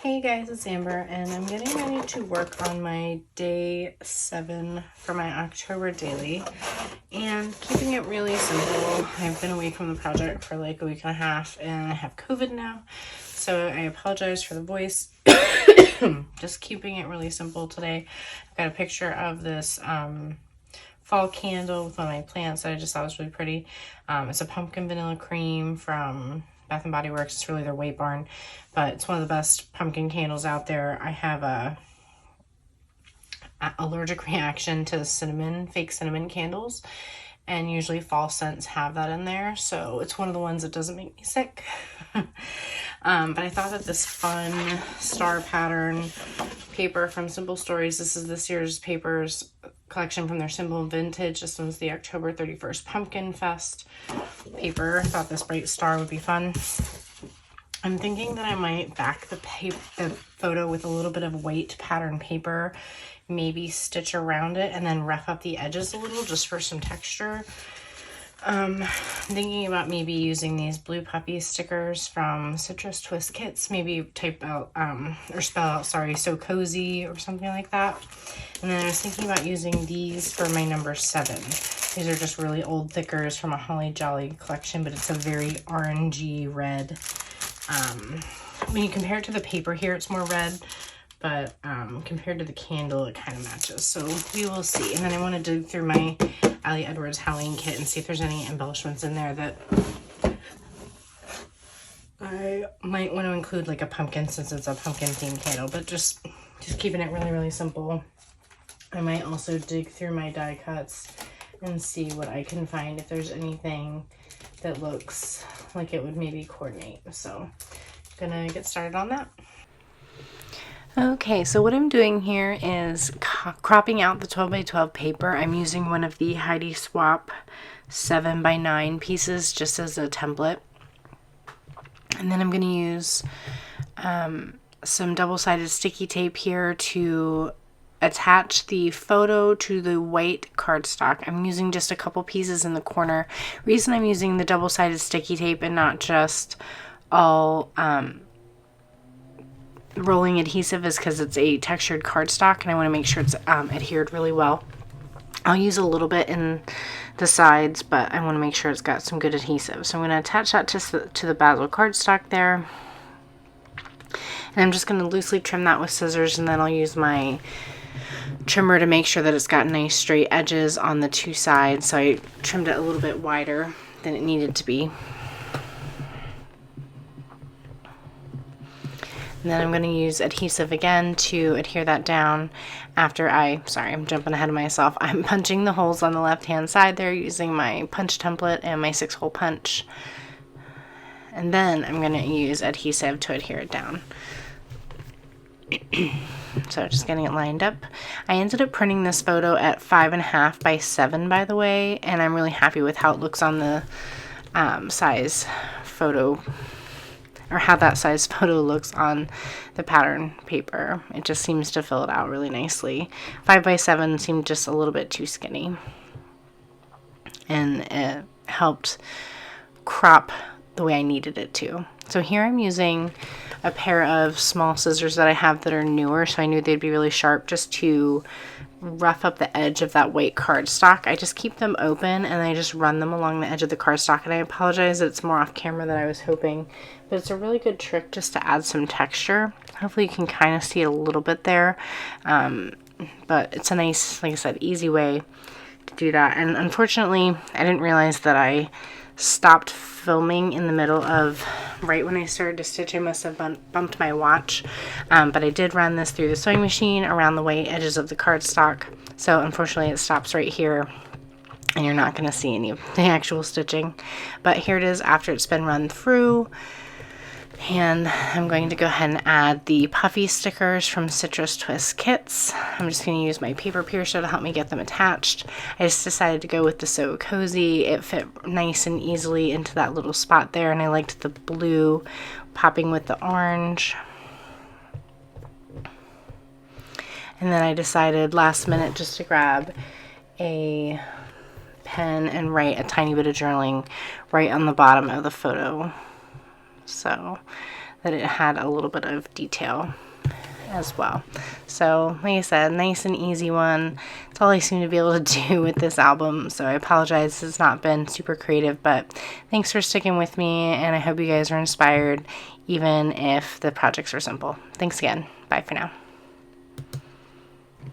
Hey guys, it's Amber, and I'm getting ready to work on my day 7 for my October daily, and keeping it really simple. I've been away from the project for like a week and a half, and I have COVID now, so I apologize for the voice. Just keeping it really simple today. I've got a picture of this fall candle with one of my plants that I just thought was really pretty. It's a pumpkin vanilla cream from Bath and Body Works. It's really their weight barn, but it's one of the best pumpkin candles out there. I have a allergic reaction to fake cinnamon candles, and usually fall scents have that in there, so it's one of the ones that doesn't make me sick. But I thought that this fun star pattern paper from Simple Stories, this is this year's papers collection from their Simple Vintage. This one's the October 31st Pumpkin Fest paper. I thought this bright star would be fun. I'm thinking that I might back the photo with a little bit of white pattern paper, maybe stitch around it and then rough up the edges a little just for some texture. Thinking about maybe using these blue puppy stickers from Citrus Twist Kits, maybe type out or spell out, sorry, So Cozy or something like that. And then I was thinking about using these for my number 7. These are just really old thickers from a Holly Jolly collection, but it's a very orangey red. When you compare it to the paper here, it's more red, but compared to the candle, it kind of matches. So we will see. And then I want to dig through my Ali Edwards Halloween kit and see if there's any embellishments in there that I might want to include, like a pumpkin, since it's a pumpkin themed candle, but just keeping it really, really simple. I might also dig through my die cuts and see what I can find, if there's anything that looks like it would maybe coordinate. So gonna get started on that. Okay, so what I'm doing here is cropping out the 12 by 12 paper. I'm using one of the Heidi Swap 7 by 9 pieces just as a template. And then I'm going to use some double-sided sticky tape here to attach the photo to the white cardstock. I'm using just a couple pieces in the corner. Reason I'm using the double-sided sticky tape and not just all rolling adhesive is because it's a textured cardstock and I want to make sure it's adhered really well. I'll use a little bit in the sides, but I want to make sure it's got some good adhesive. So I'm going to attach that to the basil cardstock there. And I'm just going to loosely trim that with scissors, and then I'll use my trimmer to make sure that it's got nice straight edges on the two sides. So I trimmed it a little bit wider than it needed to be. And then I'm going to use adhesive again to adhere that down after sorry, I'm jumping ahead of myself. I'm punching the holes on the left-hand side there using my punch template and my 6-hole punch. And then I'm going to use adhesive to adhere it down. So just getting it lined up. I ended up printing this photo at 5.5 by 7, by the way, and I'm really happy with how it looks on the size photo, or how that size photo looks on the pattern paper. It just seems to fill it out really nicely. 5 by 7 seemed just a little bit too skinny, and it helped crop the way I needed it to. So here I'm using a pair of small scissors that I have that are newer, so I knew they'd be really sharp, just to rough up the edge of that white cardstock. I just keep them open and I just run them along the edge of the cardstock, and I apologize that it's more off camera than I was hoping, but it's a really good trick just to add some texture. Hopefully you can kind of see it a little bit there, but it's a nice, like I said, easy way to do that. And unfortunately I didn't realize that I stopped filming in the middle of right when I started to stitch. I must have bumped my watch, but I did run this through the sewing machine around the white edges of the cardstock, so unfortunately it stops right here and you're not going to see any of the actual stitching. But here it is after it's been run through. And I'm going to go ahead and add the puffy stickers from Citrus Twist Kits. I'm just going to use my paper piercer to help me get them attached. I just decided to go with the So Cozy. It fit nice and easily into that little spot there, and I liked the blue popping with the orange. And then I decided last minute just to grab a pen and write a tiny bit of journaling right on the bottom of the photo. So that it had a little bit of detail as well. So like I said, nice and easy one. It's all I seem to be able to do with this album, so I apologize it's not been super creative, but thanks for sticking with me, and I hope you guys are inspired even if the projects are simple. Thanks again. Bye for now.